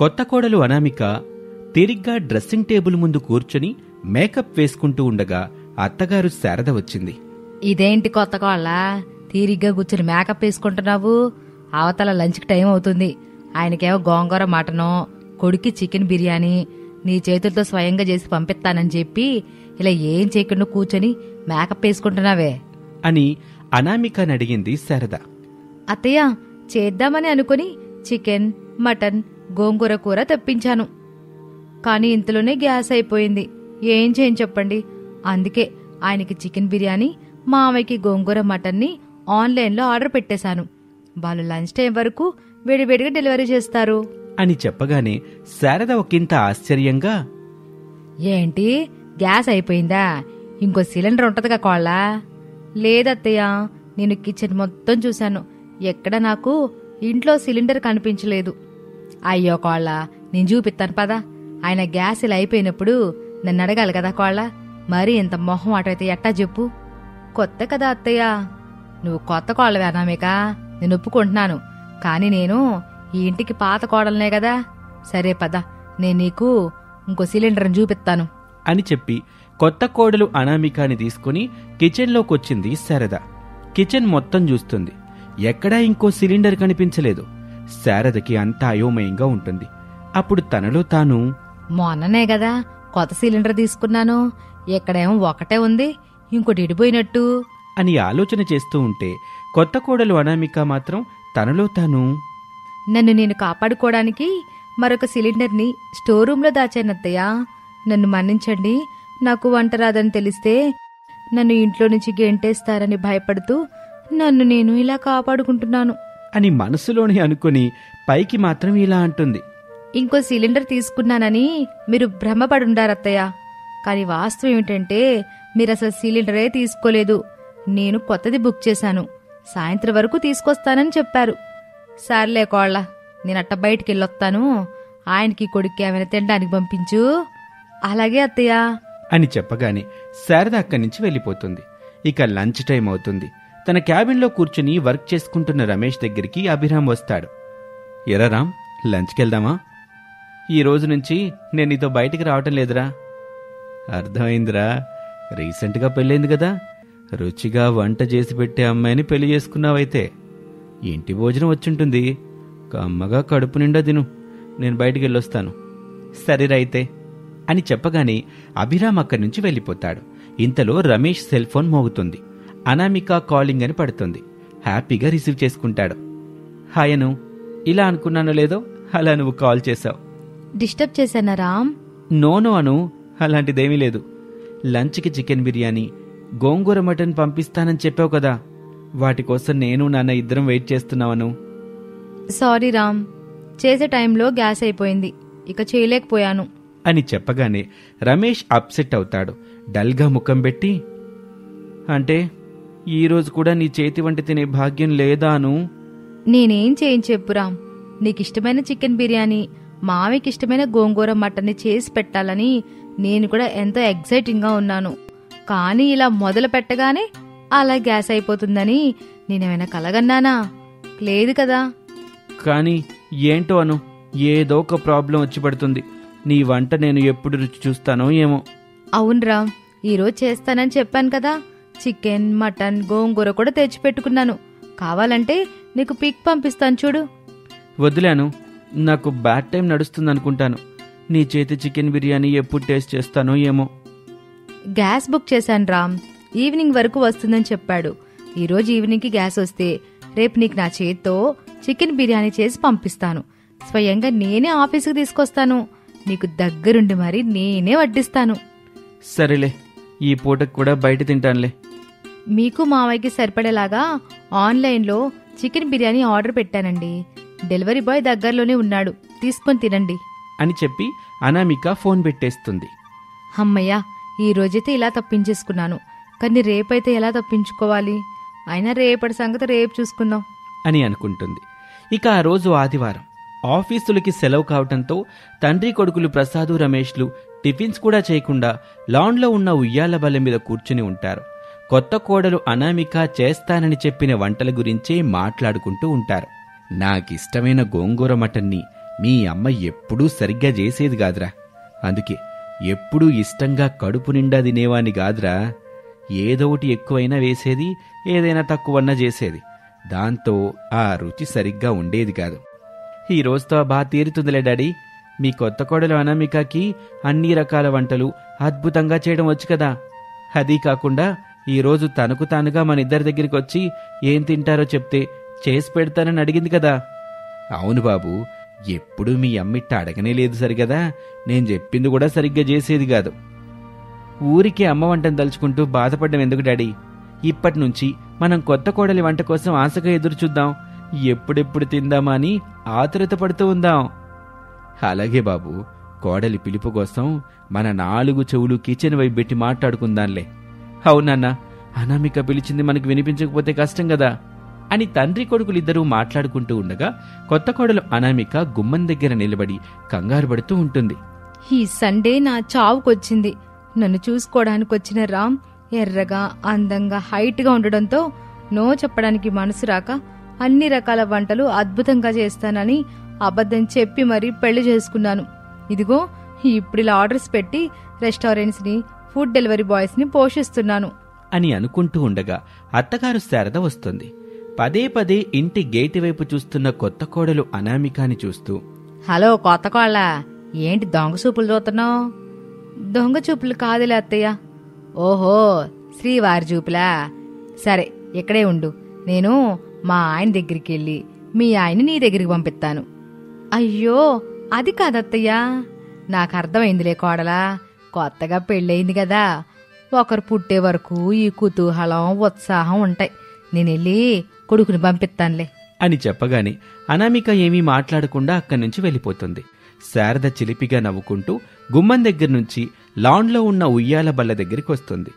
కొత్త కోడలు Anamika తిరిగ్గా dressing table ముందు కూర్చొని మేకప్ వేసుకుంటూ ఉండగా అత్తగారు శారద వచ్చింది. ఇదేంటి కొత్త కోళ్ళ, తీరిగ్గా కూర్చుని మేకప్ వేసుకుంటున్నావు? అవతల లంచ్కి టైం అవుతుంది. ఆయనకేమో గోంగూర మటనో, కొడుక్కి చికెన్ బిర్యానీ నీ చేతులతో స్వయంగా చేసి పంపిస్తానని చెప్పి ఇలా ఏం చేయకుండా కూర్చొని మేకప్ వేసుకుంటున్నావే అని అనామికని అడిగింది శారద. అత్తయ్య, చేద్దామని అనుకుని చికెన్, మటన్, గోంగూర కూర తెప్పించాను. కానీ ఇంతలోనే గ్యాస్ అయిపోయింది. ఏం చేయని చెప్పండి. అందుకే ఆయనకి చికెన్ బిర్యానీ, మామయ్యకి గోంగూర మటన్ని ఆన్లైన్లో ఆర్డర్ పెట్టేశాను. వాళ్ళు లంచ్ టైం వరకు వేడివేడిగా డెలివరీ చేస్తారు అని చెప్పగానే శారద ఒకంత ఆశ్చర్యంగా, ఏంటి గ్యాస్ అయిపోయిందా? ఇంకో సిలిండర్ ఉంటదిగా కోళ్ళ? లేదత్తయ్య, నేను కిచెన్ మొత్తం చూశాను. ఎక్కడ నాకు ఇంట్లో సిలిండర్ కనిపించలేదు. అయ్యో కోళ్ళ, నేను చూపిస్తాను పదా. ఆయన గ్యాస్ ఇలా అయిపోయినప్పుడు నన్ను అడగాలి కదా కోళ్ళ. మరీ ఇంత మొహం అటైతే ఎట్టా చెప్పు? కొత్త కదా అత్తయ్య. నువ్వు కొత్త కోళ్ళవే అనామిక, నేను ఒప్పుకుంటున్నాను. కాని నేను ఈ ఇంటికి పాత కోడలనే కదా. సరే పద, నేను నీకు ఇంకో సిలిండర్ని చూపిస్తాను అని చెప్పి కొత్త కోడలు అనామికాని తీసుకుని కిచెన్లోకొచ్చింది శారద. కిచెన్ మొత్తం చూస్తుంది. ఎక్కడా ఇంకో సిలిండర్ కనిపించలేదు. శారదకి అంతా అయోమయంగా ఉంటుంది. అప్పుడు తనలో తాను, మొన్ననే కదా కొత్త సిలిండర్ తీసుకున్నాను, ఎక్కడేమో ఒకటే ఉంది, ఇంకోటి ఇడిపోయినట్టు అని ఆలోచన చేస్తూ ఉంటే కొత్త కోడలు అనామిక మాత్రం తనలో తాను, నన్ను నేను కాపాడుకోవడానికి మరొక సిలిండర్ని స్టోర్ రూంలో దాచానత్తయ్య. నన్ను మన్నించండి. నాకు వంట రాదని తెలిస్తే నన్ను ఇంట్లో నుంచి గెంటేస్తారని భయపడుతూ నన్ను నేను ఇలా కాపాడుకుంటున్నాను అని మనసులోనే అనుకుని పైకి మాత్రం ఇలా అంటుంది. ఇంకో సిలిండర్ తీసుకున్నానని మీరు భ్రమపడుండారత్తయ్య. కాని వాస్తవం ఏమిటంటే మీరసలు సిలిండరే తీసుకోలేదు. నేను కొత్తది బుక్ చేశాను. సాయంత్రం వరకు తీసుకొస్తానని చెప్పారు. సర్లే కోళ్ళ, నేనట్ట బయటికెళ్ళొస్తాను. ఆయనకి కొడుక్కి ఏమైనా తినడానికి పంపించు. అలాగే అత్తయ్య అని చెప్పగానే శారద అక్కడి నుంచి వెళ్ళిపోతుంది. ఇక లంచ్ టైం అవుతుంది. తన క్యాబిన్లో కూర్చుని వర్క్ చేసుకుంటున్న రమేష్ దగ్గరికి అభిరామ్ వస్తాడు. ఎరా రామ్, లంచ్కెళ్దామా? ఈ రోజు నుంచి నేను నీతో బయటికి రావటం లేదురా. అర్థమైందిరా, రీసెంట్గా పెళ్ళైంది కదా, రుచిగా వంట చేసి పెట్టే అమ్మాయిని పెళ్లి చేసుకున్నావైతే ఇంటి భోజనం వచ్చుంటుంది. కమ్మగా కడుపు నిండా తిను. నేను బయటికి వెళ్ళొస్తాను. సరేరా అయితే అని చెప్పగానే అభిరామ్ అక్కడి నుంచి వెళ్ళిపోతాడు. ఇంతలో రమేష్ సెల్ ఫోన్ మోగుతుంది. అనామిక కాలింగ్ అని పడుతుంది. హ్యాపీగా రిసీవ్ చేసుకుంటాడు. హాయ్ అను, ఇలా అనుకున్నానో లేదో అలా నువ్వు కాల్ చేశావు. డిస్టర్బ్ చేశానా రామ్? నోనో అను, అలాంటిదేమీ లేదు. లంచ్కి చికెన్ బిర్యానీ, గోంగూర మటన్ పంపిస్తానని చెప్పావు కదా, వాటి కోసం నేను నాన్న ఇద్దరం వెయిట్ చేస్తున్నావను. సారీ రామ్, చేసే టైంలో గ్యాస్ అయిపోయింది, ఇక చేయలేకపోయాను అని చెప్పగానే రమేష్ అప్సెట్ అవుతాడు. డల్గా ముఖం పెట్టి, అంటే ఈరోజు కూడా నీ చేతి వంట తినే భాగ్యం లేదాను? నేనేం చేయని చెప్పు రామ్. నీకిష్టమైన చికెన్ బిర్యానీ, మావికిష్టమైన గోంగూర మటన్ని చేసి పెట్టాలని నేను కూడా ఎంతో ఎగ్జైటింగ్గా ఉన్నాను. కానీ ఇలా మొదలు పెట్టగానే అలా గ్యాస్ అయిపోతుందని నేనేమైనా కలగన్నానా? లేదు కదా. కానీ ఏంటో అను, ఏదో ఒక ప్రాబ్లం వచ్చి పడుతుంది. నీ వంట నేను ఎప్పుడు రుచి చూస్తానో ఏమో. అవునరా, ఈరోజు చేస్తానని చెప్పాను కదా. చికెన్, మటన్, గోంగూర కూడా తెచ్చిపెట్టుకున్నాను. కావాలంటే నీకు పిక్ పంపిస్తాను చూడు. వదిలేను, నాకు బ్యాడ్ టైం నడుస్తుందనుకుంటాను. నీ చేతి చికెన్ బిర్యానీ ఎప్పుడు టేస్ట్ చేస్తానో ఏమో. గ్యాస్ బుక్ చేశాను రామ్, ఈవినింగ్ వరకు వస్తుందని చెప్పాడు. ఈరోజు ఈవినింగ్కి గ్యాస్ వస్తే రేపు నీకు నా చేత్తో చికెన్ బిర్యానీ చేసి పంపిస్తాను. స్వయంగా నేనే ఆఫీసుకు తీసుకొస్తాను. నీకు దగ్గరుండి మరి నేనే వడ్డిస్తాను. సరేలే, ఈ పూటకు కూడా బయట తింటానులే. మీకు మావయ్యకి సరిపడేలాగా ఆన్లైన్లో చికెన్ బిర్యానీ ఆర్డర్ పెట్టానండి. డెలివరీ బాయ్ దగ్గరలోనే ఉన్నాడు, తీసుకొని తినండి అని చెప్పి అనామిక ఫోన్ పెట్టేస్తుంది. అమ్మయ్యా, ఈ రోజైతే ఇలా తప్పించేసుకున్నాను. కానీ రేపైతే ఎలా తప్పించుకోవాలి? అయినా రేపటి సంగతి రేపు చూసుకుందాం అని అనుకుంటుంది. ఇక ఆ రోజు ఆదివారం. ఆఫీసులకి సెలవు కావటంతో తండ్రి కొడుకులు ప్రసాదు, రమేష్లు టిఫిన్స్ కూడా చేయకుండా లాన్లో ఉన్న ఉయ్యాల బల్ల మీద కూర్చుని ఉంటారు. కొత్త కోడలు అనామిక చేస్తానని చెప్పిన వంటల గురించే మాట్లాడుకుంటూ ఉంటారు. నాకిష్టమైన గోంగూర మటన్ని మీ అమ్మ ఎప్పుడూ సరిగ్గా చేసేది కాదురా. అందుకే ఎప్పుడూ ఇష్టంగా కడుపు నిండా తినేవాణ్ణి కాదురా. ఏదోటి ఎక్కువైనా వేసేది, ఏదైనా తక్కువన్నా చేసేది. దాంతో ఆ రుచి సరిగ్గా ఉండేది కాదు. ఈ రోజుతో బాగా తీరుతుందిలే డాడీ. మీ కొత్త కోడలు అనామికకి అన్ని రకాల వంటలు అద్భుతంగా చేయడం వచ్చు కదా. అదీ కాకుండా ఈరోజు తనకు తానుగా మన ఇద్దరి దగ్గరికి వచ్చి ఏం తింటారో చెప్తే చేసి పెడతానని అడిగింది కదా. అవును బాబు, ఎప్పుడూ మీ అమ్మిట్ట అడగనే లేదు సరిగదా. నేను చెప్పింది కూడా సరిగ్గా చేసేది కాదు. ఊరికే అమ్మ వంటను తలుచుకుంటూ బాధపడ్డం ఎందుకు డాడీ? ఇప్పటినుంచి మనం కొత్త కోడలి వంట కోసం ఆశగా ఎదురుచూద్దాం. ఎప్పుడెప్పుడు తిందామా అని ఆతురత పడుతూ ఉందాం. అలాగే బాబు, కోడలి పిలుపు కోసం మన 4 చెవులు కిచెన్ వైపు పెట్టి మాట్లాడుకుందాంలే. అవునన్నా, అనామిక పిలిచింది మనకు వినిపించకపోతే కష్టం కదా అని తండ్రి కొడుకులిద్దరూ మాట్లాడుకుంటూ ఉండగా కొత్త కోడలు అనామిక గుమ్మం దగ్గర నిలబడి కంగారు పడుతూ ఉంటుంది. ఈ సండే నా చావుకొచ్చింది. నన్ను చూసుకోవడానికి వచ్చిన రామ్ ఎర్రగా, అందంగా, హైట్గా ఉండడంతో నో చెప్పడానికి మనసు రాక అన్ని రకాల వంటలు అద్భుతంగా చేస్తానని అబద్ధం చెప్పి మరీ పెళ్లి చేసుకున్నాను. ఇదిగో ఇప్పుడిలా ఆర్డర్స్ పెట్టి రెస్టారెంట్స్ని, ఫుడ్ డెలివరీ బాయ్స్ని పోషిస్తున్నాను అని అనుకుంటూ ఉండగా అత్తగారు శారద వస్తుంది. పదే పదే ఇంటి గేటు వైపు చూస్తున్న కొత్త కోడలు అనామికాని చూస్తూ, హలో కొత్త కోళ్ళ, ఏంటి దొంగ చూపులు చూస్తున్నావు? దొంగ చూపులు కాదులే అత్తయ్య. ఓహో, శ్రీవారి చూపులా? సరే, ఇక్కడే ఉండు. నేను మా ఆయన దగ్గరికి వెళ్ళి మీ ఆయన్ని నీ దగ్గరికి పంపిస్తాను. అయ్యో, అది కాదత్తయ్యా. నాకు అర్థమైందిలే కోడలా, కొత్తగా పెళ్ళయింది కదా, ఒకరు పుట్టే వరకు ఈ కుతూహలం, ఉత్సాహం ఉంటాయి. నేనెళ్ళి కొడుకుని పంపిస్తానులే అని చెప్పగానే అనామిక ఏమీ మాట్లాడకుండా అక్కడి నుంచి వెళ్ళిపోతుంది. శారద చిలిపిగా నవ్వుకుంటూ గుమ్మం దగ్గర నుంచి లాన్లో ఉన్న ఉయ్యాల బల్ల దగ్గరికి వస్తుంది.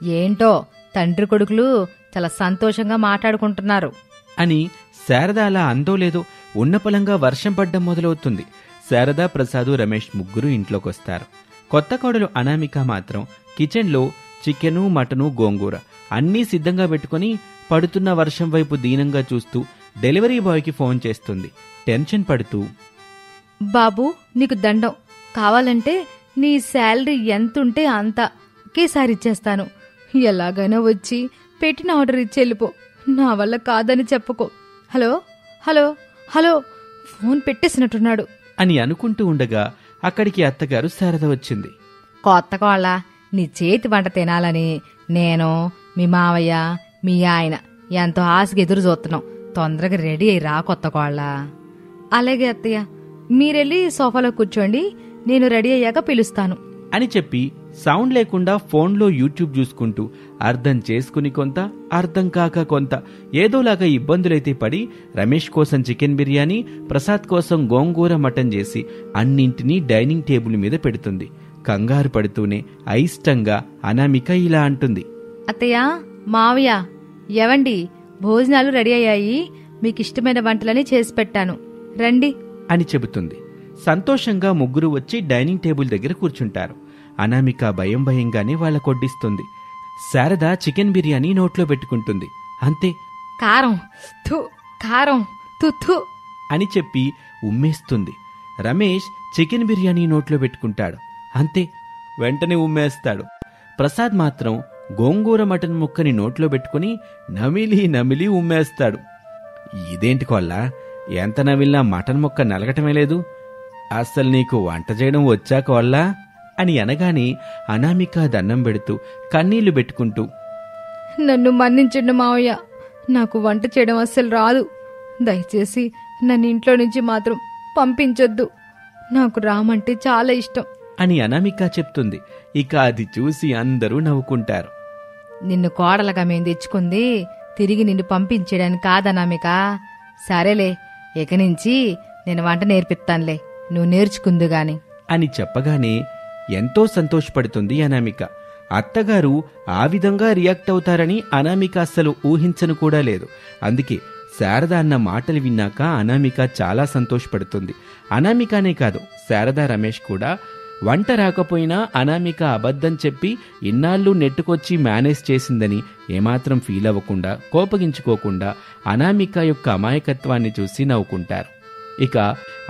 ఏంటో తండ్రి కొడుకులు చాలా సంతోషంగా మాట్లాడుకుంటున్నారు అని శారద అలా అందో లేదో ఉన్నపలంగా వర్షం పడ్డం మొదలవుతుంది. శారద, ప్రసాదు, రమేష్ ముగ్గురు ఇంట్లోకొస్తారు. కొత్త కోడలు అనామిక మాత్రం కిచెన్లో చికెను, మటను, గోంగూర అన్నీ సిద్ధంగా పెట్టుకుని పడుతున్న వర్షం వైపు దీనంగా చూస్తూ డెలివరీ బాయ్కి ఫోన్ చేస్తుంది. టెన్షన్ పడుతూ, బాబు నీకు దండం, కావాలంటే నీ శాలరీ ఎంతుంటే అంత ఒకేసారి ఇచ్చేస్తాను. ఎలాగైనా వచ్చి పెట్టిన ఆర్డర్ ఇచ్చి వెళ్ళిపో. నా వల్ల కాదని చెప్పుకో. హలో హలో హలో, ఫోన్ పెట్టేసినట్టున్నాడు అని అనుకుంటూ ఉండగా అక్కడికి అత్తగారు శారద వచ్చింది. కొత్త కోళ్ళ, నీ చేతి వంట తినాలని నేను, మీ మావయ్య, మీ ఆయన ఎంతో ఆశగా ఎదురు చూస్తున్నాం. తొందరగా రెడీ అయ్యి రా కొత్త కోళ్ళ. అలాగే అత్తయ్య, మీరెళ్ళి సోఫాలో కూర్చోండి, నేను రెడీ అయ్యాక పిలుస్తాను అని చెప్పి సౌండ్ లేకుండా ఫోన్లో యూట్యూబ్ చూసుకుంటూ అర్థం చేసుకుని కొంత, అర్థం కాక కొంత ఏదోలాగా ఇబ్బందులైతే పడి రమేష్ కోసం చికెన్ బిర్యానీ, ప్రసాద్ కోసం గోంగూర, మటన్ చేసి అన్నింటినీ డైనింగ్ టేబుల్ మీద పెడుతుంది. కంగారు పడుతూనే అయిష్టంగా అనామిక ఇలా అంటుంది. అత్తయ్య, మావయ్య, ఎవండి, భోజనాలు రెడీ అయ్యాయి. మీకిష్టమైన వంటలని చేసి పెట్టాను, రండి అని చెబుతుంది. సంతోషంగా ముగ్గురు వచ్చి డైనింగ్ టేబుల్ దగ్గర కూర్చుంటారు. అనామిక భయం భయంగానే వాళ్ళ కొడ్డిస్తుంది. శారద చికెన్ బిర్యానీ నోట్లో పెట్టుకుంటుంది. అంతే, కారం థు, కారం థు థు అని చెప్పి ఉమ్మేస్తుంది. రమేష్ చికెన్ బిర్యానీ నోట్లో పెట్టుకుంటాడు. అంతే, వెంటనే ఉమ్మేస్తాడు. ప్రసాద్ మాత్రం గోంగూర, మటన్ ముక్కని నోట్లో పెట్టుకుని నమిలి నమిలి ఉమ్మేస్తాడు. ఇదేంటి కొల్లా, ఎంత నమిలినా మటన్ ముక్క నలగటమే లేదు. అస్సలు నీకు వంట చేయడం వచ్చా కొల్లా అని అనగానే అనామిక దండం పెడుతూ కన్నీళ్లు పెట్టుకుంటూ, నన్ను మన్నించండి మావయ్య, నాకు వంట చేయడం అస్సలు రాదు. దయచేసి నన్ను ఇంట్లో నుంచి మాత్రం పంపించొద్దు. నాకు రామంటే చాలా ఇష్టం అని అనామిక చెప్తుంది. ఇక అది చూసి అందరూ నవ్వుకుంటారు. నిన్ను కోడలుగా మేం తెచ్చుకుంది తిరిగి నిన్ను పంపించేయడానికి కాదనామిక. సరేలే, ఇక నుంచి నేను వంట నేర్పిస్తానులే, నువ్వు నేర్చుకుందు గాని అని చెప్పగానే ఎంతో సంతోషపడుతుంది అనామిక. అత్తగారు ఆ విధంగా రియాక్ట్ అవుతారని అనామిక అస్సలు ఊహించను కూడా లేదు. అందుకే శారద అన్న మాటలు విన్నాక అనామిక చాలా సంతోషపడుతుంది. అనామికనే కాదు, శారద, రమేష్ కూడా వంట రాకపోయినా అనామిక అబద్ధం చెప్పి ఇన్నాళ్ళు నెట్టుకొచ్చి మేనేజ్ చేసిందని ఏమాత్రం ఫీల్ అవ్వకుండా, కోపగించుకోకుండా అనామిక యొక్క అమాయకత్వాన్ని చూసి నవ్వుకుంటారు. ఇక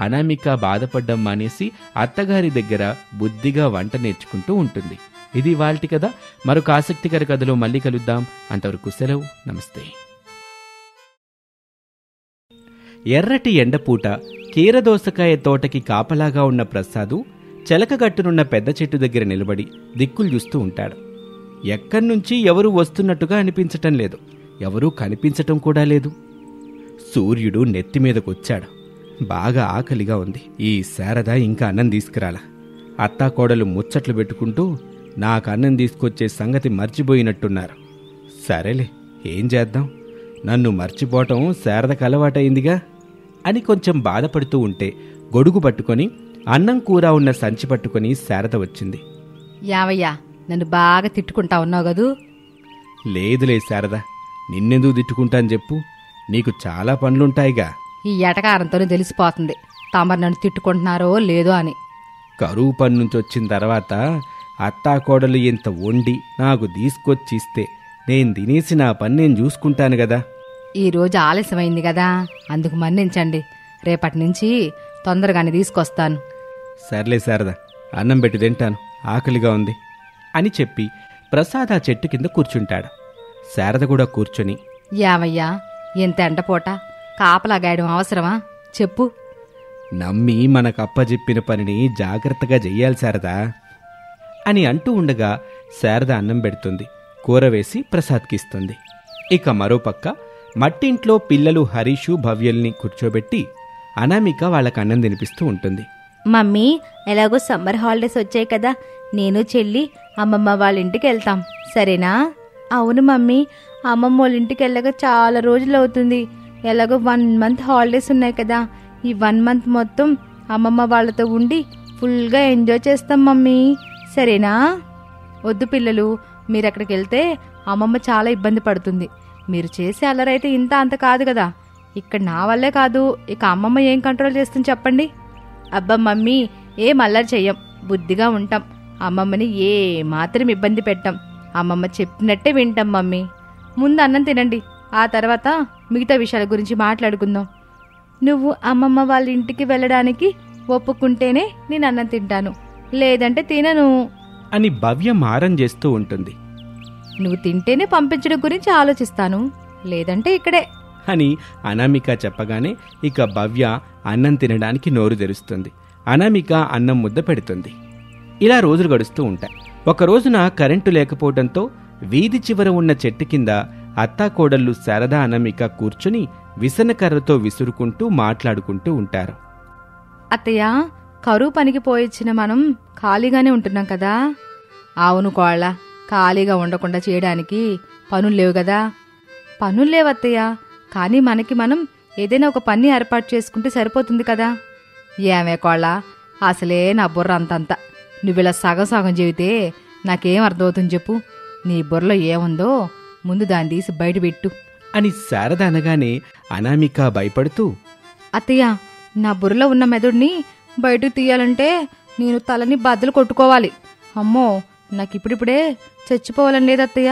అనామిక బాధపడ్డం మానేసి అత్తగారి దగ్గర బుద్ధిగా వంట నేర్చుకుంటూ ఉంటుంది. ఇది ఇవాల్టి కథ. మరొక ఆసక్తికర కథలో మళ్ళీ కలుద్దాం. అంతవరకు సెలవు. నమస్తే. ఎర్రటి ఎండపూట కీరదోసకాయ తోటకి కాపలాగా ఉన్న ప్రసాదు చెలకగట్టునున్న పెద్ద చెట్టు దగ్గర నిలబడి దిక్కులు చూస్తూ ఉంటాడు. ఎక్కడ్నుంచి ఎవరూ వస్తున్నట్టుగా అనిపించటం లేదు. ఎవరూ కనిపించటం కూడా లేదు. సూర్యుడు నెత్తిమీదకొచ్చాడు. బాగా ఆకలిగా ఉంది. ఈ శారద ఇంకా అన్నం తీసుకురాలా. అత్తాకోడలు ముచ్చట్లు పెట్టుకుంటూ నాకు అన్నం తీసుకొచ్చే సంగతి మర్చిపోయినట్టున్నారు. సరేలే, ఏం చేద్దాం, నన్ను మర్చిపోవటం శారదకు అలవాటయిందిగా అని కొంచెం బాధపడుతూ ఉంటే గొడుగు పట్టుకొని అన్నం కూర ఉన్న సంచి పట్టుకొని శారద వచ్చింది. యావయ్యా, నన్ను బాగా తిట్టుకుంటా ఉన్నావు గదూ? లేదులే శారద, నిన్నెందుకు తిట్టుకుంటాను చెప్పు. నీకు చాలా పనులుంటాయిగా. ఈ ఎటకారంతోనే తెలిసిపోతుంది తమరు నన్ను తిట్టుకుంటున్నారో లేదో అని. కరువు పని నుంచి వచ్చిన తర్వాత అత్తాకోడలు ఇంత వండి నాకు తీసుకొచ్చి ఇస్తే నేను తినేసి నా పని నేను చూసుకుంటాను కదా. ఈరోజు ఆలస్యమైంది కదా, అందుకు మన్నించండి. రేపటి నుంచి తొందరగానే తీసుకొస్తాను. సర్లే శారద, అన్నం పెట్టి తింటాను, ఆకలిగా ఉంది అని చెప్పి ప్రసాద్ ఆ చెట్టు కింద కూర్చుంటాడు. శారద కూడా కూర్చొని, యావయ్యా, ఎంత ఎండపూట కాపలా గాయడం అవసరమా చెప్పు. నమ్మి మనకప్పజెప్పిన పనిని జాగ్రత్తగా చెయ్యాలి శారదా అని అంటూ ఉండగా శారద అన్నం పెడుతుంది. కూర వేసి ప్రసాద్కిస్తుంది. ఇక మరోపక్క మట్టింట్లో పిల్లలు హరీషు భవ్యల్ని కూర్చోబెట్టి అనామిక వాళ్ళకి అన్నం తినిపిస్తూ ఉంటుంది. మమ్మీ, ఎలాగో సమ్మర్ హాలిడేస్ వచ్చాయి కదా, నేను చెల్లి అమ్మమ్మ వాళ్ళ ఇంటికి వెళ్తాం, సరేనా? అవును మమ్మీ, అమ్మమ్మ వాళ్ళ ఇంటికి వెళ్ళగా చాలా రోజులు అవుతుంది. ఎలాగో 1 మంత్ హాలిడేస్ ఉన్నాయి కదా, ఈ 1 మంత్ మొత్తం అమ్మమ్మ వాళ్ళతో ఉండి ఫుల్గా ఎంజాయ్ చేస్తాం మమ్మీ, సరేనా? వద్దు పిల్లలు, మీరు అక్కడికి వెళ్తే అమ్మమ్మ చాలా ఇబ్బంది పడుతుంది. మీరు చేసే అల్లరైతే ఇంత అంత కాదు కదా. ఇక్కడ నా వల్లే కాదు, ఇక అమ్మమ్మ ఏం కంట్రోల్ చేస్తుంది చెప్పండి. అబ్బా మమ్మీ, ఏం అల్లరి చెయ్యం, బుద్ధిగా ఉంటాం. అమ్మమ్మని ఏ మాత్రం ఇబ్బంది పెట్టాం. అమ్మమ్మ చెప్పినట్టే వింటాం మమ్మీ. ముందు అన్నం తినండి, ఆ తర్వాత మిగతా విషయాల గురించి మాట్లాడుకుందాం. నువ్వు అమ్మమ్మ వాళ్ళ ఇంటికి వెళ్ళడానికి ఒప్పుకుంటేనే నేను అన్నం తింటాను, లేదంటే తినను అని భవ్య మారం చేస్తూ ఉంటుంది. నువ్వు తింటేనే పంపించడం గురించి ఆలోచిస్తాను, లేదంటే ఇక్కడే అని అనామిక చెప్పగానే ఇక భవ్య అన్నం తినడానికి నోరు తెరుస్తుంది. అనామిక అన్నం ముద్ద పెడుతుంది. ఇలా రోజులు గడుస్తూ ఉంటాయి. ఒక రోజున కరెంటు లేకపోవడంతో వీధి చివర ఉన్న చెట్టు కింద అత్తాకోడళ్ళు శారద అనామిక కూర్చుని విసనకర్రతో విసురుకుంటూ మాట్లాడుకుంటూ ఉంటారు. అత్తయ్య, కరువు పనికి పోయిచ్చిన మనం ఖాళీగానే ఉంటున్నాం కదా. అవును కోళ్ళ, ఖాళీగా ఉండకుండా చేయడానికి పనులు లేవు కదా. పనులు లేవత్తయ్య, కానీ మనకి మనం ఏదైనా ఒక పని ఏర్పాటు చేసుకుంటే సరిపోతుంది కదా. ఏమే కోళ్ళ, అసలే నా బుర్ర అంతంత. నువ్విలా సగం సగం చెబితే నాకేం అర్థమవుతుంది చెప్పు. నీ బుర్రలో ఏముందో ముందు దాన్ని తీసి బయట పెట్టు అని శారద అనగానే అనామిక భయపడుతూ, అత్తయ్య, నా బుర్రలో ఉన్న మెదడుని బయటకు తీయాలంటే నేను తలని బద్దలు కొట్టుకోవాలి. అమ్మో, నాకిప్పుడిప్పుడే చచ్చిపోవాలని లేదత్తయ్య.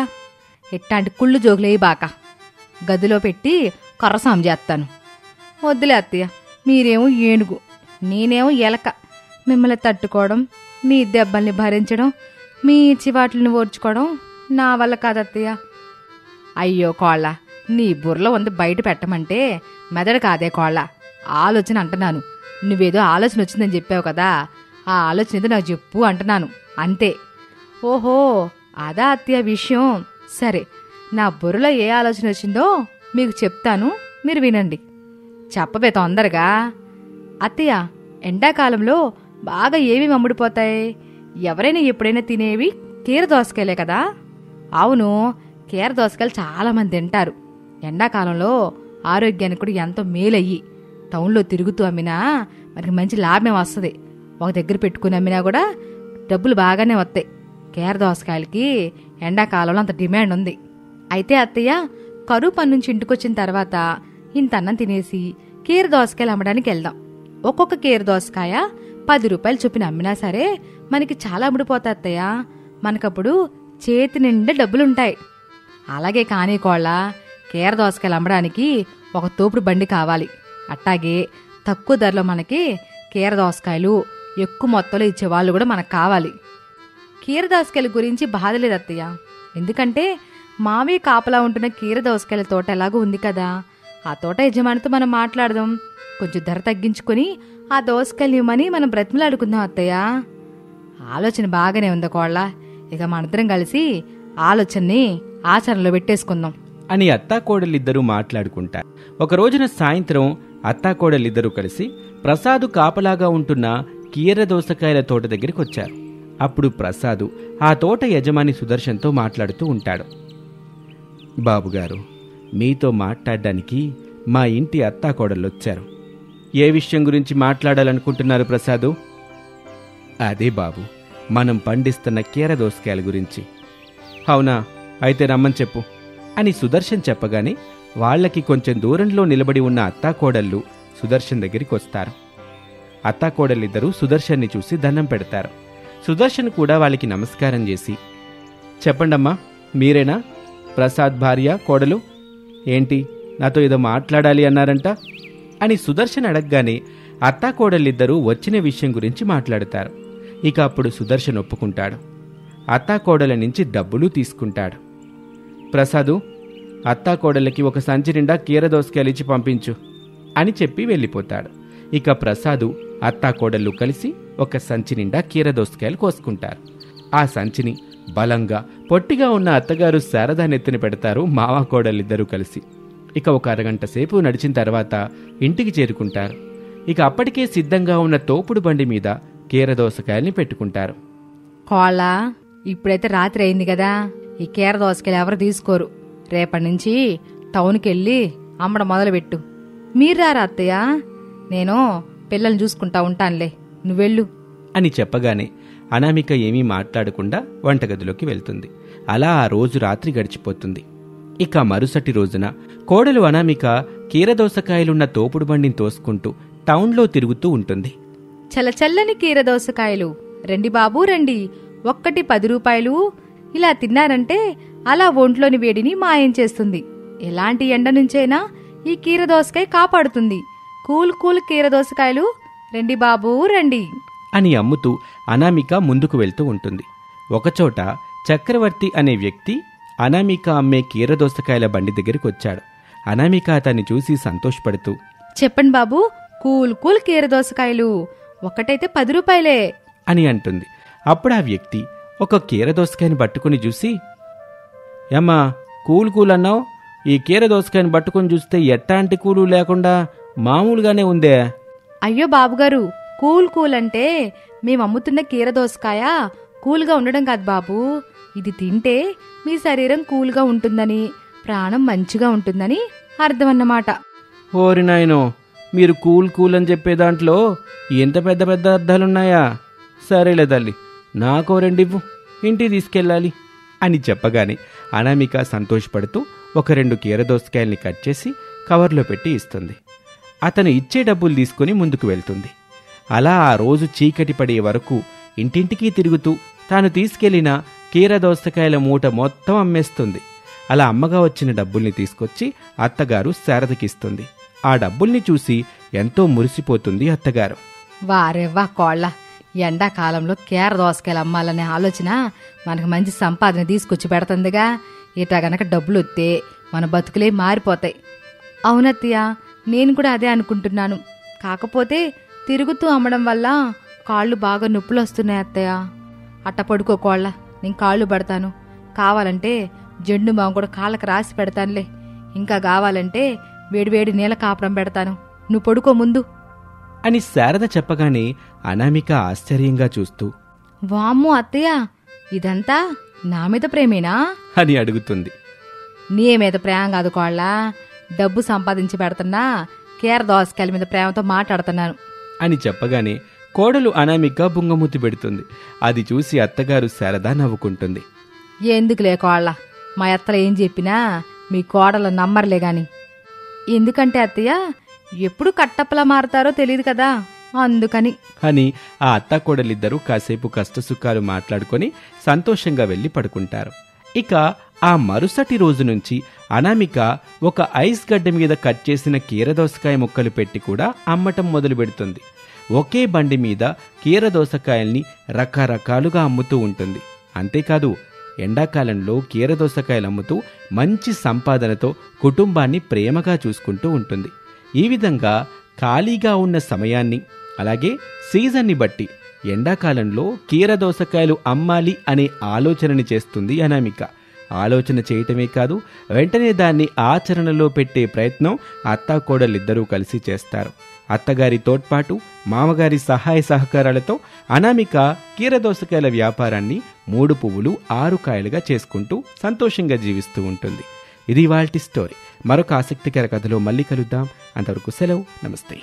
ఎట్టాంటి కుళ్ళు జోగులేయి బాక గదిలో పెట్టి కర్రసాం చేస్తాను. వద్దులే అత్తయ్య, మీరేమో ఏనుగు, నేనేమో ఎలక. మిమ్మల్ని తట్టుకోవడం, మీ దెబ్బల్ని భరించడం, మీ చివాట్లని ఓర్చుకోవడం నా వల్ల కాదత్తయ్య. అయ్యో కోళ్ళ, నీ బుర్రలో ఉంది బయట పెట్టమంటే మెదడు కాదే కోళ్ళ, ఆలోచన అంటున్నాను. నువ్వేదో ఆలోచన వచ్చిందని చెప్పావు కదా, ఆ ఆలోచన ఏదో నాకు చెప్పు అంటున్నాను, అంతే. ఓహో, అదా అత్తయ్య విషయం. సరే, నా బుర్రలో ఏ ఆలోచన వచ్చిందో మీకు చెప్తాను, మీరు వినండి. చెప్పవే తొందరగా. అత్తయ్య, ఎండాకాలంలో బాగా ఏవి అమ్ముడిపోతాయి? ఎవరైనా ఎప్పుడైనా తినేవి కీర దోసకాయలే కదా. అవును, కీర దోసకాయలు చాలామంది తింటారు. ఎండాకాలంలో ఆరోగ్యానికి కూడా ఎంతో మేలయ్యి. టౌన్లో తిరుగుతూ అమ్మినా మనకి మంచి లాభమే వస్తుంది. ఒక దగ్గర పెట్టుకుని అమ్మినా కూడా డబ్బులు బాగానే వస్తాయి. కీర దోసకాయలకి ఎండాకాలంలో అంత డిమాండ్ ఉంది. అయితే అత్తయ్య, కరువు పని నుంచి ఇంటికొచ్చిన తర్వాత ఇంత అన్నం తినేసి కీర దోసకాయలు అమ్మడానికి వెళ్దాం. ఒక్కొక్క కీర దోసకాయ 10 రూపాయలు చొప్పున అమ్మినా సరే మనకి చాలా అమ్ముడిపోతాయి అత్తయ్య. మనకప్పుడు చేతి నిండా డబ్బులుంటాయి. అలాగే కానీ కోళ్ళ, కీర దోసకాయలు అమ్మడానికి ఒక తోపుడు బండి కావాలి. అట్టాగే తక్కువ ధరలో మనకి కీర దోసకాయలు ఎక్కువ మొత్తంలో ఇచ్చేవాళ్ళు కూడా మనకు కావాలి. కీర దోసకాయల గురించి బాధ లేదు అత్తయ్య, ఎందుకంటే మావి కాపలా ఉంటున్న కీర దోసకాయల తోట ఎలాగో ఉంది కదా, ఆ తోట యజమానితో మనం మాట్లాడదాం, కొంచెం ధర తగ్గించుకొని ఆ దోసకాయలు ఇవ్వమని మనం బ్రతిమలాడుకుందాం అత్తయ్య. ఆలోచన బాగానే ఉంది కోళ్ళ, ఇక మనందరం కలిసి ఆలోచనని ఆచరణలో పెట్టేసుకుందాం అని అత్తాకోడలిద్దరూ మాట్లాడుకుంటారు. ఒక రోజున సాయంత్రం అత్తాకోడలిద్దరూ కలిసి ప్రసాదు కాపలాగా ఉంటున్న కీర దోసకాయల తోట దగ్గరికి వచ్చారు. అప్పుడు ప్రసాదు ఆ తోట యజమాని సుదర్శన్తో మాట్లాడుతూ ఉంటాడు. బాబుగారు, మీతో మాట్లాడడానికి మా ఇంటి అత్తాకోడళ్ళొచ్చారు. ఏ విషయం గురించి మాట్లాడాలనుకుంటున్నారు ప్రసాదు? అదే బాబు, మనం పండిస్తున్న కీర దోసకాయల గురించి. అవునా, అయితే రమ్మని చెప్పు అని సుదర్శన్ చెప్పగానే వాళ్లకి కొంచెం దూరంలో నిలబడి ఉన్న అత్తాకోడళ్ళు సుదర్శన్ దగ్గరికి వస్తారు. అత్తాకోడళ్ళిద్దరూ సుదర్శన్ని చూసి దండం పెడతారు. సుదర్శన్ కూడా వాళ్ళకి నమస్కారం చేసి, చెప్పండమ్మా, మీరేనా ప్రసాద్ భార్య కోడలు? ఏంటి, నాతో ఏదో మాట్లాడాలి అన్నారంట అని సుదర్శన్ అడగగానే అత్తాకోడళ్ళిద్దరూ వచ్చిన విషయం గురించి మాట్లాడతారు. ఇక అప్పుడు సుదర్శన్ ఒప్పుకుంటాడు. అత్తాకోడల నుంచి డబ్బులు తీసుకుంటాడు. ప్రసాదు, అత్తాకోడళ్ళకి ఒక సంచి నిండా కీర దోసకాయలు ఇచ్చి పంపించు అని చెప్పి వెళ్ళిపోతాడు. ఇక ప్రసాదు అత్తాకోడళ్ళు కలిసి ఒక సంచి నిండా కీర దోసకాయలు కోసుకుంటారు. ఆ సంచిని బలంగా పొట్టిగా ఉన్న అత్తగారు శారదా నెత్తిన పెడతారు మావా కోడలిద్దరూ కలిసి. ఇక ఒక అరగంట సేపు నడిచిన తర్వాత ఇంటికి చేరుకుంటారు. ఇక అప్పటికే సిద్ధంగా ఉన్న తోపుడు బండి మీద కీర దోసకాయల్ని పెట్టుకుంటారు. కోళ్ళ, ఇప్పుడైతే రాత్రి అయింది కదా, ఈ కీర దోసకాయలు ఎవరు తీసుకోరు. రేపటి నుంచి టౌన్కి వెళ్ళి అమ్మడం మొదలుపెట్టు. మీరు రారా అత్తయ్య, నేను పిల్లల్ని చూసుకుంటా ఉంటానులే, నువ్వెళ్ళు అని చెప్పగానే అనామిక ఏమీ మాట్లాడకుండా వంటగదిలోకి వెళ్తుంది. అలా ఆ రోజు రాత్రి గడిచిపోతుంది. ఇక మరుసటి రోజున కోడలు అనామిక కీరదోసకాయలున్న తోపుడు బండిని తోసుకుంటూ టౌన్లో తిరుగుతూ ఉంటుంది. చల్లచల్లని కీర దోసకాయలు రండి బాబూ రండి, ఒక్కటి 10 రూపాయలు. ఇలా తిన్నారంటే అలా ఒంట్లోని వేడిని మాయం చేస్తుంది. ఎలాంటి ఎండ నుంచైనా ఈ కీర దోసకాయ కాపాడుతుంది. కూల్ కూల్ కీర దోసకాయలు రండి బాబూ రండి అని అమ్ముతూ అనామిక ముందుకు వెళ్తూ ఉంటుంది. ఒకచోట చక్రవర్తి అనే వ్యక్తి అనామిక అమ్మే కీరదోసకాయల బండి దగ్గరికి వచ్చాడు. అనామిక అతన్ని చూసి సంతోషపడుతూ, చెప్పండి బాబూ, కూల్ కూల్ కీర దోసకాయలు, ఒక్కటైతే 10 రూపాయలే అని అంటుంది. అప్పుడు ఆ వ్యక్తి ఒక కీరదోసకాయని పట్టుకుని చూసి, ఏమ్మా కూల్ కూల్ అన్నావు, ఈ కీరదోసకాయని పట్టుకుని చూస్తే ఎట్టాంటి కూలు లేకుండా మామూలుగానే ఉందే. అయ్యో బాబుగారు, కూల్ కూల్ అంటే మేము అమ్ముతున్న కీర దోసకాయ కూల్గా ఉండడం కాదు బాబూ, ఇది తింటే మీ శరీరం కూల్గా ఉంటుందని, ప్రాణం మంచిగా ఉంటుందని అర్థం అన్నమాట. ఓరి నాయనో, మీరు కూల్ కూల్ అని చెప్పే దాంట్లో ఎంత పెద్ద పెద్ద అర్థాలున్నాయా? సరేలే తల్లి, నాకో 2 ఇవ్వు, ఇంటికి తీసుకెళ్ళాలి అని చెప్పగానే అనామిక సంతోషపడుతూ ఒక 2 కీరదోసకాయల్ని కట్ చేసి కవర్లో పెట్టి ఇస్తుంది. అతను ఇచ్చే డబ్బులు తీసుకుని ముందుకు వెళ్తుంది. అలా ఆ రోజు చీకటి పడే వరకు ఇంటింటికి తిరుగుతూ తాను తీసుకెళ్లిన కీరదోసకాయల మూట మొత్తం అమ్మేస్తుంది. అలా అమ్మగా వచ్చిన డబ్బుల్ని తీసుకొచ్చి అత్తగారు శారదకిస్తుంది. ఆ డబ్బుల్ని చూసి ఎంతో మురిసిపోతుంది అత్తగారు. వారెవ్వా కోళ్ళ, ఎండాకాలంలో కీర దోసకాయలు అమ్మాలనే ఆలోచన మనకు మంచి సంపాదన తీసుకొచ్చి పెడుతుందిగా. ఇటా గనక డబ్బులు వస్తే మన బతుకులే మారిపోతాయి. అవునత్తయ్య, నేను కూడా అదే అనుకుంటున్నాను. కాకపోతే తిరుగుతూ అమ్మడం వల్ల కాళ్ళు బాగా నొప్పులు వస్తున్నాయి అత్తయ్య. అట్ట పడుకో కోళ్ళ, నేను కాళ్ళు పడతాను. కావాలంటే జెండు బాం కూడా కాళ్ళకి రాసి పెడతానులే. ఇంకా కావాలంటే వేడివేడి నీళ్ళ కాపురం పెడతాను, నువ్వు పడుకో ముందు అని శారద చెప్పగానే అనామిక ఆశ్చర్యంగా చూస్తూ, వామ్మో అత్తయ్య, ఇదంతా నా మీద ప్రేమేనా అని అడుగుతుంది. నీ మీద ప్రేమ కాదు కోళ్ళ, డబ్బు సంపాదించి పెడుతున్నా కీర దోసకాయల మీద ప్రేమతో మాట్లాడుతున్నాను అని చెప్పగానే కోడలు అనామిక బుంగమూతి పెడుతుంది. అది చూసి అత్తగారు శారద నవ్వుకుంటుంది. ఎందుకులే కోళ్ళ, మా అత్తలు ఏం చెప్పినా మీ కోడలు నమ్మర్లే గాని. ఎందుకంటే అత్తయ్య ఎప్పుడు కట్టప్పలా మారుతారో తెలియదు కదా, అందుకని అని ఆ అత్తాకోడలిద్దరూ కాసేపు కష్టసుఖాలు మాట్లాడుకొని సంతోషంగా వెళ్ళి పడుకుంటారు. ఇక ఆ మరుసటి రోజు నుంచి అనామిక ఒక ఐస్ గడ్డ మీద కట్ చేసిన కీరదోసకాయ ముక్కలు పెట్టి కూడా అమ్మటం మొదలు పెడుతుంది. ఒకే బండి మీద కీరదోసకాయల్ని రకరకాలుగా అమ్ముతూ ఉంటుంది. అంతేకాదు, ఎండాకాలంలో కీరదోసకాయలు అమ్ముతూ మంచి సంపాదనతో కుటుంబాన్ని ప్రేమగా చూసుకుంటూ ఉంటుంది. ఈ విధంగా ఖాళీగా ఉన్న సమయాన్ని, అలాగే సీజన్ని బట్టి ఎండాకాలంలో కీరదోసకాయలు అమ్మాలి అనే ఆలోచనని చేస్తుంది అనామిక. ఆలోచన చేయటమే కాదు, వెంటనే దాన్ని ఆచరణలో పెట్టే ప్రయత్నం అత్తాకోడలిద్దరూ కలిసి చేస్తారు. అత్తగారి తోడ్పాటు, మామగారి సహాయ సహకారాలతో అనామిక కీరదోసకాయల వ్యాపారాన్ని 3 పువ్వులు 6 కాయలుగా చేసుకుంటూ సంతోషంగా జీవిస్తూ ఉంటుంది. ఇది ఇవాల్టి స్టోరీ. మరొక ఆసక్తికర కథలో మళ్ళీ కలుద్దాం. అంతవరకు సెలవు. నమస్తే.